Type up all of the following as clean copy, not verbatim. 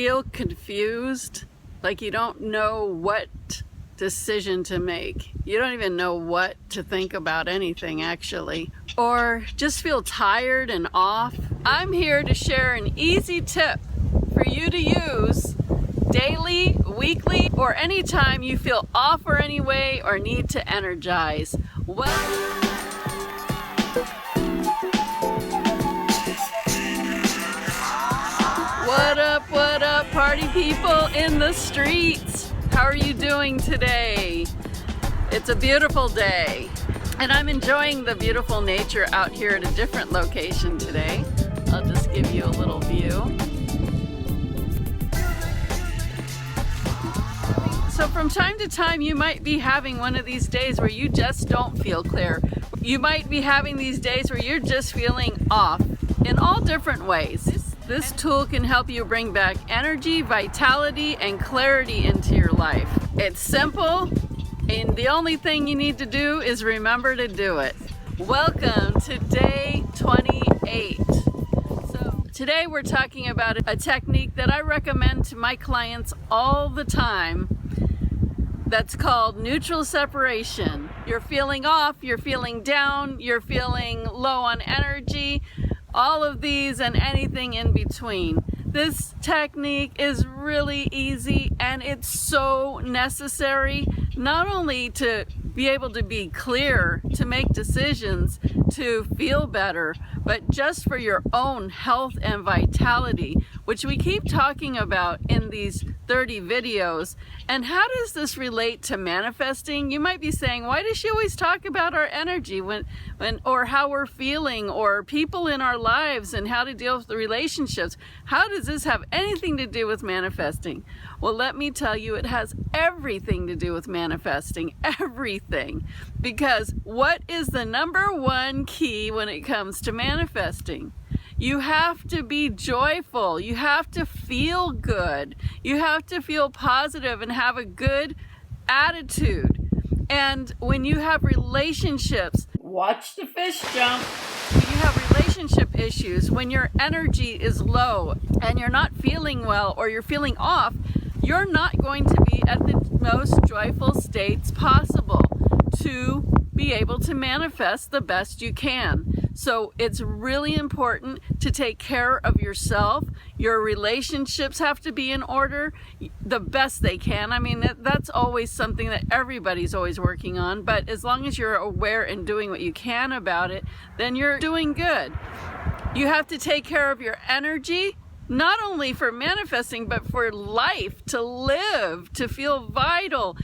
feel confused, like you don't know what decision to make? You don't even know what to think about anything, actually. Or just feel tired and off? I'm here to share an easy tip for you to use daily, weekly, or anytime you feel off or anyway or need to energize. What up, party people in the streets? How are you doing today? It's a beautiful day, and I'm enjoying the beautiful nature out here at a different location today. I'll just give you a little view. So from time to time, you might be having one of these days where you just don't feel clear. You might be having these days where you're just feeling off in all different ways. This tool can help you bring back energy, vitality, and clarity into your life. It's simple, and the only thing you need to do is remember to do it. Welcome to day 28. So today we're talking about a technique that I recommend to my clients all the time. That's called neutral separation. You're feeling off, you're feeling down, you're feeling low on energy, all of these and anything in between. This technique is really easy, and it's so necessary, not only to be able to be clear, to make decisions, to feel better, but just for your own health and vitality, which we keep talking about in these 30 videos. And how does this relate to manifesting? You might be saying, why does she always talk about our energy or how we're feeling, or people in our lives and how to deal with the relationships? How does this have anything to do with manifesting? Well, let me tell you, it has everything to do with manifesting, everything. Because what is the number one key when it comes to manifesting? You have to be joyful. You have to feel good. You have to feel positive and have a good attitude. And when you have relationships, watch the fish jump. When you have relationship issues, when your energy is low and you're not feeling well or you're feeling off, you're not going to be at the most joyful states possible to be able to manifest the best you can. So it's really important to take care of yourself. Your relationships have to be in order the best they can. I mean, that's always something that everybody's always working on, but as long as you're aware and doing what you can about it, then you're doing good. You have to take care of your energy, not only for manifesting, but for life, to live, to feel vital,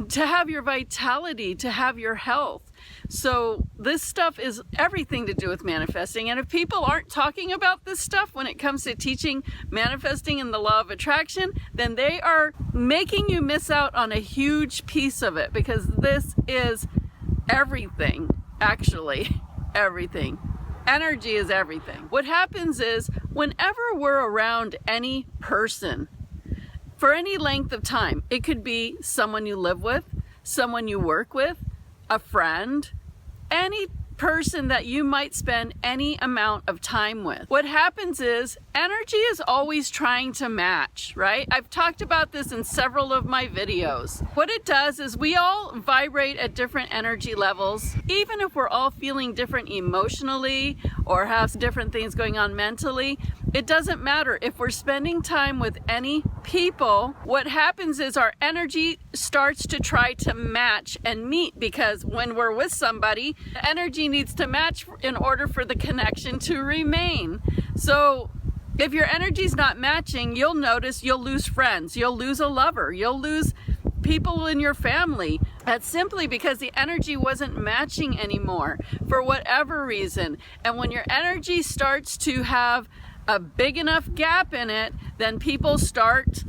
to have your vitality, to have your health. So this stuff is everything to do with manifesting. And if people aren't talking about this stuff when it comes to teaching manifesting and the law of attraction, then they are making you miss out on a huge piece of it, because this is everything, actually, everything. Energy is everything. What happens is, whenever we're around any person, for any length of time, it could be someone you live with, someone you work with, a friend, any person that you might spend any amount of time with. What happens is energy is always trying to match, right? I've talked about this in several of my videos. What it does is we all vibrate at different energy levels. Even if we're all feeling different emotionally or have different things going on mentally, it doesn't matter. If we're spending time with any people, what happens is our energy starts to try to match and meet, because when we're with somebody, the energy needs to match in order for the connection to remain. So if your energy's not matching, you'll notice you'll lose friends, you'll lose a lover, you'll lose people in your family. That's simply because the energy wasn't matching anymore for whatever reason. And when your energy starts to have a big enough gap in it, then people start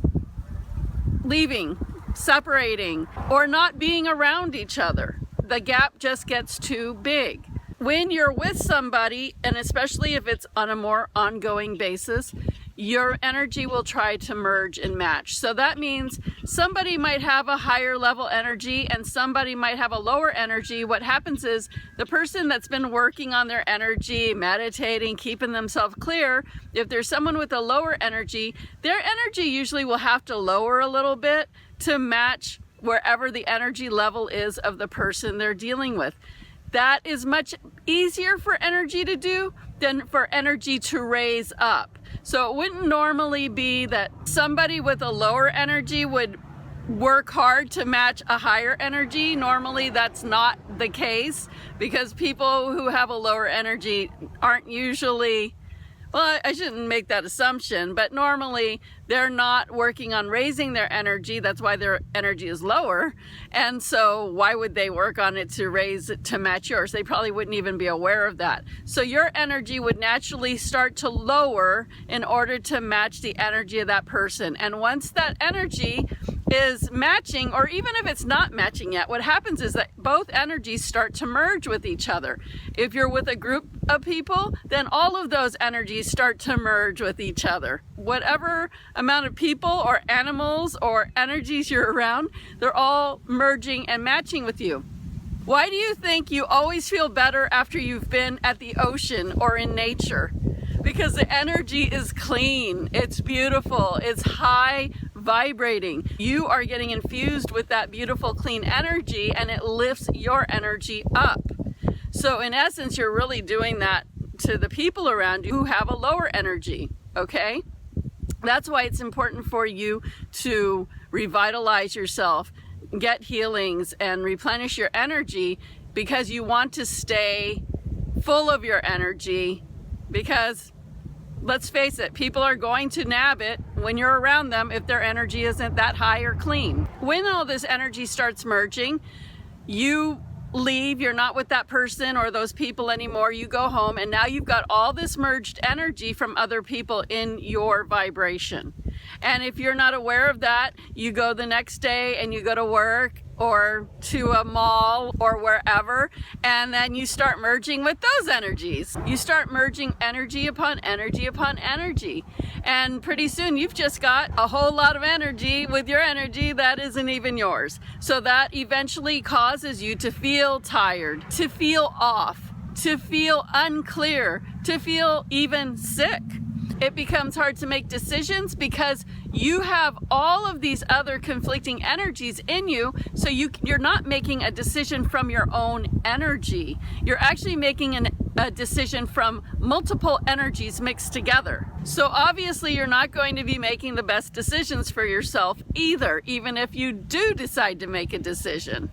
leaving, separating, or not being around each other. The gap just gets too big. When you're with somebody, and especially if it's on a more ongoing basis, your energy will try to merge and match. So that means somebody might have a higher level energy and somebody might have a lower energy. What happens is the person that's been working on their energy, meditating, keeping themselves clear, if there's someone with a lower energy, their energy usually will have to lower a little bit to match wherever the energy level is of the person they're dealing with. That is much easier for energy to do than for energy to raise up. So it wouldn't normally be that somebody with a lower energy would work hard to match a higher energy. Normally that's not the case, because people who have a lower energy aren't usually, well, I shouldn't make that assumption, but normally they're not working on raising their energy. That's why their energy is lower. And so why would they work on it to raise it to match yours? They probably wouldn't even be aware of that. So your energy would naturally start to lower in order to match the energy of that person. And once that energy is matching, or even if it's not matching yet, what happens is that both energies start to merge with each other. If you're with a group of people, then all of those energies start to merge with each other. Whatever amount of people or animals or energies you're around, they're all merging and matching with you. Why do you think you always feel better after you've been at the ocean or in nature? Because the energy is clean, it's beautiful, it's high vibrating. You are getting infused with that beautiful clean energy, and it lifts your energy up. So in essence, you're really doing that to the people around you who have a lower energy, okay? That's why it's important for you to revitalize yourself, get healings, and replenish your energy, because you want to stay full of your energy. Because let's face it, people are going to nab it when you're around them if their energy isn't that high or clean. When all this energy starts merging, you leave, you're not with that person or those people anymore, you go home, and now you've got all this merged energy from other people in your vibration. And if you're not aware of that, you go the next day and you go to work or to a mall or wherever, and then you start merging with those energies. You start merging energy upon energy upon energy. And pretty soon you've just got a whole lot of energy with your energy that isn't even yours. So that eventually causes you to feel tired, to feel off, to feel unclear, to feel even sick. It becomes hard to make decisions because you have all of these other conflicting energies in you, so you're not making a decision from your own energy. You're actually making a decision from multiple energies mixed together. So obviously you're not going to be making the best decisions for yourself either, even if you do decide to make a decision.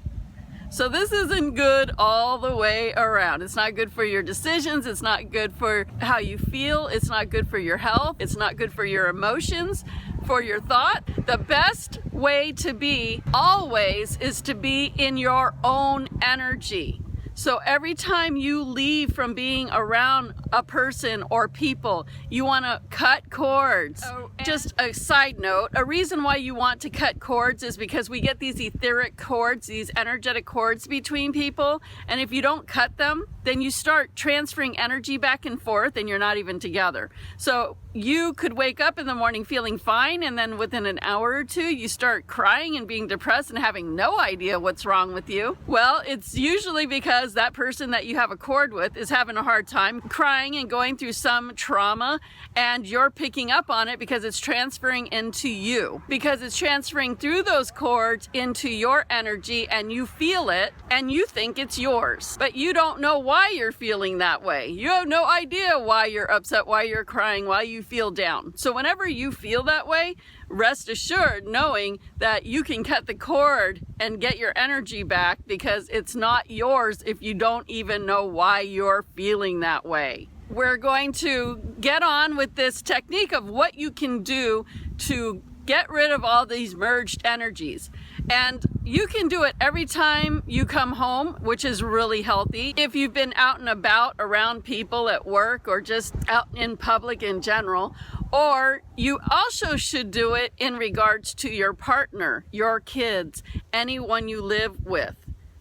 So this isn't good all the way around. It's not good for your decisions. It's not good for how you feel. It's not good for your health. It's not good for your emotions, for your thought. The best way to be always is to be in your own energy. So every time you leave from being around a person or people, you want to cut cords. Just a side note, a reason why you want to cut cords is because we get these etheric cords, these energetic cords between people, and if you don't cut them, then you start transferring energy back and forth and you're not even together. So you could wake up in the morning feeling fine, and then within an hour or two you start crying and being depressed and having no idea what's wrong with you. Well, it's usually because that person that you have a cord with is having a hard time crying and going through some trauma, and you're picking up on it because it's transferring into you, because it's transferring through those cords into your energy, and you feel it and you think it's yours, but you don't know why you're feeling that way. You have no idea why you're upset, why you're crying, why you feel down. So whenever you feel that way, rest assured knowing that you can cut the cord and get your energy back, because it's not yours if you don't even know why you're feeling that way. We're going to get on with this technique of what you can do to get rid of all these merged energies. And you can do it every time you come home, which is really healthy. If you've been out and about around people at work or just out in public in general, or you also should do it in regards to your partner, your kids, anyone you live with,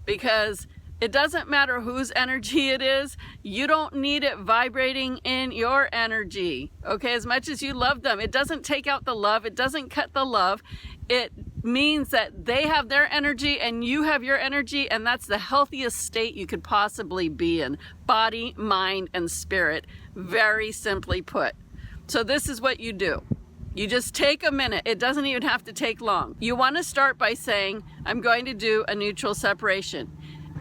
because It doesn't matter whose energy it is. You don't need it vibrating in your energy, okay? As much as you love them, it doesn't take out the love. It doesn't cut the love. It means that they have their energy and you have your energy, and that's the healthiest state you could possibly be in. Body, mind, and spirit, very simply put. So this is what you do. You just take a minute. It doesn't even have to take long. You want to start by saying, I'm going to do a neutral separation.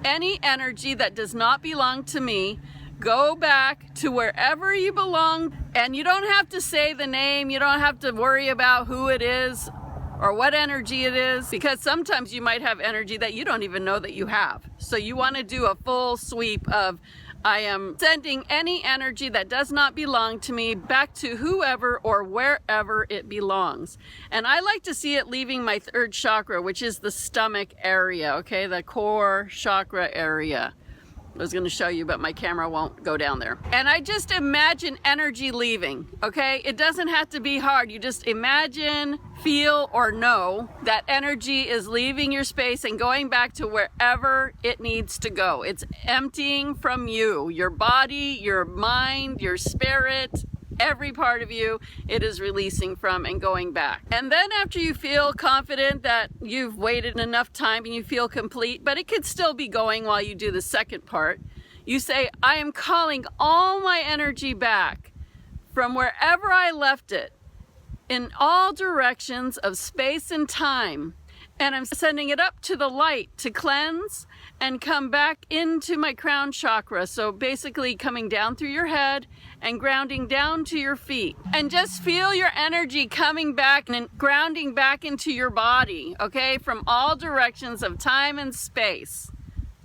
Any energy that does not belong to me, go back to wherever you belong, and you don't have to say the name, you don't have to worry about who it is or what energy it is, because sometimes you might have energy that you don't even know that you have. So you want to do a full sweep of, I am sending any energy that does not belong to me back to whoever or wherever it belongs. And I like to see it leaving my third chakra, which is the stomach area, okay, the core chakra area. I was going to show you, but my camera won't go down there. And I just imagine energy leaving, okay? It doesn't have to be hard. You just imagine, feel, or know that energy is leaving your space and going back to wherever it needs to go. It's emptying from you, your body, your mind, your spirit, every part of you, it is releasing from and going back. And then after you feel confident that you've waited enough time and you feel complete, but it could still be going while you do the second part, you say, I am calling all my energy back from wherever I left it in all directions of space and time. And I'm sending it up to the light to cleanse and come back into my crown chakra. So basically coming down through your head and grounding down to your feet. And just feel your energy coming back and grounding back into your body, okay? From all directions of time and space.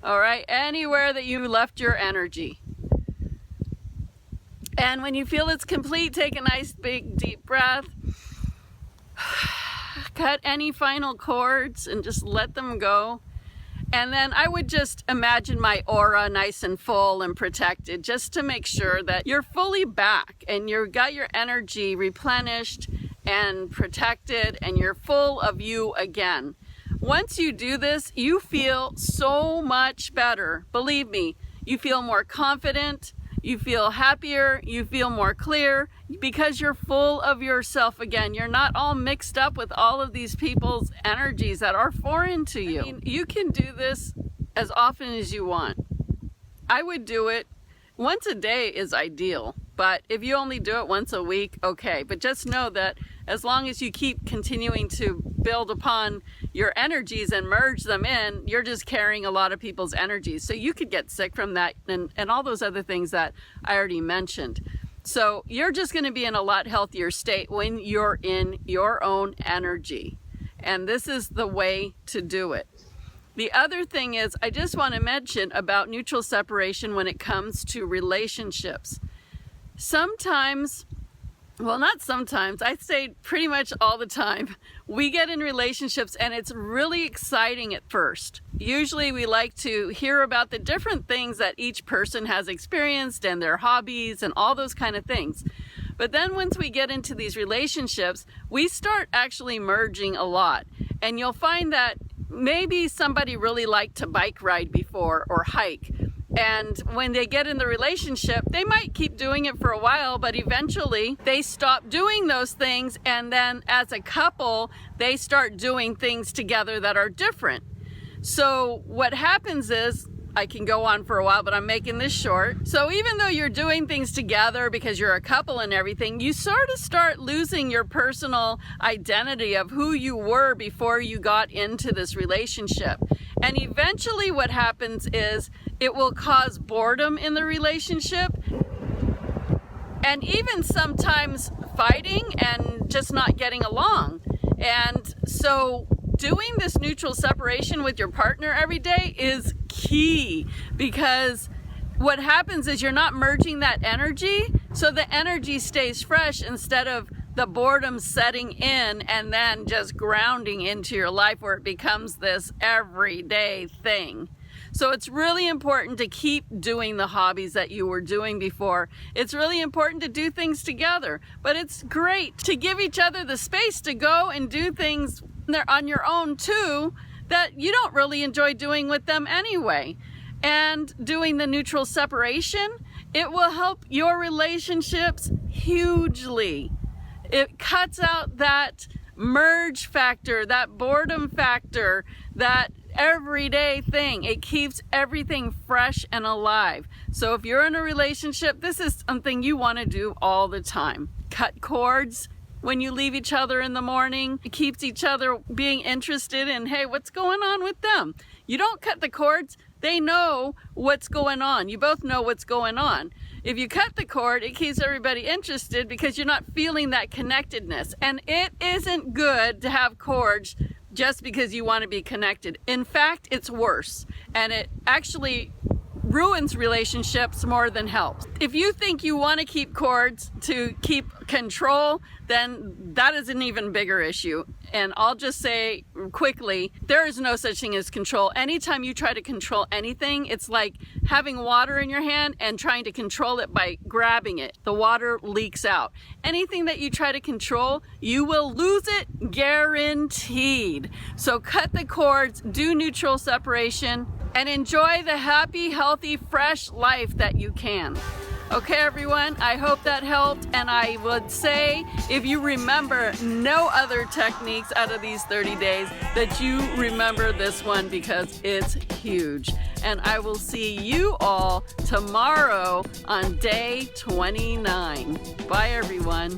All right, anywhere that you left your energy. And when you feel it's complete, take a nice big deep breath. Cut any final cords and just let them go. And then I would just imagine my aura nice and full and protected, just to make sure that you're fully back and you've got your energy replenished and protected and you're full of you again. Once you do this, you feel so much better. Believe me, you feel more confident, you feel happier, you feel more clear, because you're full of yourself again. You're not all mixed up with all of these people's energies that are foreign to you. I mean, you can do this as often as you want. I would do it once a day is ideal, but if you only do it once a week, okay. But just know that as long as you keep continuing to build upon your energies and merge them in, you're just carrying a lot of people's energies. So you could get sick from that and all those other things that I already mentioned. So you're just going to be in a lot healthier state when you're in your own energy. And this is the way to do it. The other thing is, I just want to mention about neutral separation when it comes to relationships. Sometimes, well, not sometimes, I'd say pretty much all the time, we get in relationships and it's really exciting at first. Usually we like to hear about the different things that each person has experienced and their hobbies and all those kind of things. But then once we get into these relationships, we start actually merging a lot. And you'll find that maybe somebody really liked to bike ride before or hike. And when they get in the relationship, they might keep doing it for a while, but eventually they stop doing those things. And then as a couple, they start doing things together that are different. So what happens is, I can go on for a while, but I'm making this short. So even though you're doing things together because you're a couple and everything, you sort of start losing your personal identity of who you were before you got into this relationship. And eventually what happens is it will cause boredom in the relationship, and even sometimes fighting and just not getting along. And so doing this neutral separation with your partner every day is key, because what happens is you're not merging that energy, so the energy stays fresh instead of the boredom setting in and then just grounding into your life where it becomes this everyday thing. So it's really important to keep doing the hobbies that you were doing before. It's really important to do things together, but it's great to give each other the space to go and do things on your own too that you don't really enjoy doing with them anyway. and doing the neutral separation, it will help your relationships hugely. It cuts out that merge factor, that boredom factor, that everyday thing. It keeps everything fresh and alive. So if you're in a relationship, this is something you want to do all the time. Cut cords when you leave each other in the morning. It keeps each other being interested in, hey, what's going on with them? You don't cut the cords, they know what's going on. You both know what's going on. If you cut the cord, it keeps everybody interested because you're not feeling that connectedness. And it isn't good to have cords just because you want to be connected. In fact, it's worse. And it actually ruins relationships more than helps. If you think you want to keep cords to keep control, then that is an even bigger issue. And I'll just say quickly, there is no such thing as control. Anytime you try to control anything, it's like having water in your hand and trying to control it by grabbing it. The water leaks out. Anything that you try to control, you will lose it, guaranteed. So cut the cords, do neutral separation, and enjoy the happy, healthy, fresh life that you can. Okay, everyone, I hope that helped. And I would say, if you remember no other techniques out of these 30 days, that you remember this one because it's huge. And I will see you all tomorrow on day 29. Bye, everyone.